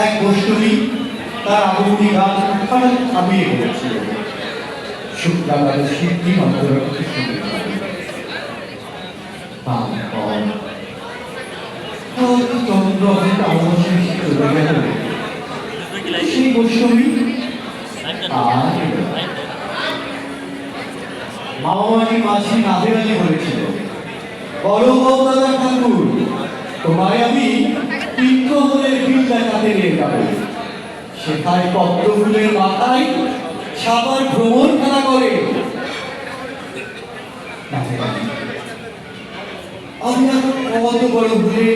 এক বৈষ্ণবী তার আগুনি গান হঠাৎ থামিয়ে পড়েছিল। শুক্রাবারের সিদ্ধি মন্ত্র শুনে চন্দ্র অবশেষ চলে গেল। সেই বৈষ্ণবী মামাবাড়ি মাঝি নাদেরাজি বলেছিল, বলো দাদা ঠাকুর, তোমায় আমি তীর্থহলের বিল দেখাতে নিয়ে যাব। সেখানে পদ্ম ফুলের মাথায় সাবার ভ্রমণ খেলা করে। আমি কত বড় হলে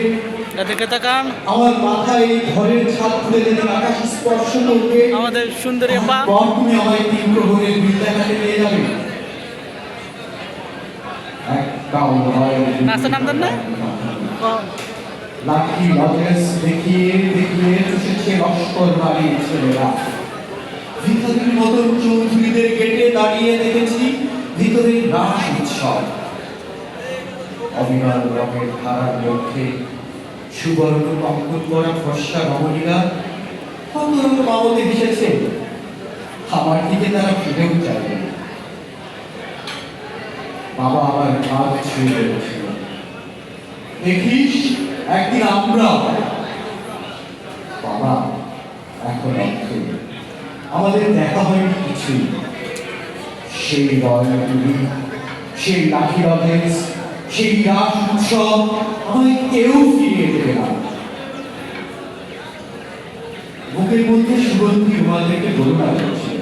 আমার মাথায় ঘরের ছাদ খুলে যেদিন আকাশ স্পর্শ করবে, আমাদের সুন্দরী পা তুমি আমায় তীর্থহলের বিল দেখাতে নিয়ে যাবে। নাস্তা নাম দেন না লাঠি লজেন্স দেখিয়ে দেখিয়ে এসেছে লস্কর বাড়ির ছেলেরা। ভিতরের মতন চৌধুরীদের গেটে দাঁড়িয়ে দেখেছি ভিতরের রাস উৎসব। অবিরাল রঙের ধারার মধ্যে সুবর্ণ কঙ্কন করা ফর্সা রমণীরা কত রকম বাবদে এসেছে। আমার দিকে তারা ফিরেও যাবে। বাবা আমার হাত ছুঁয়ে বলেছিল, দেখিস একদিন আমরা। বাবা এখন অর্থে আমাদের দেখা হয়নি কিছুই। সেই রয়্যালি, সেই লাঠি রথেস, সেই রাস উৎসব আমায় কেউ ফিরিয়ে দেবে না। বুকের মধ্যে সুগন্ধি রুমাল থেকে বলুন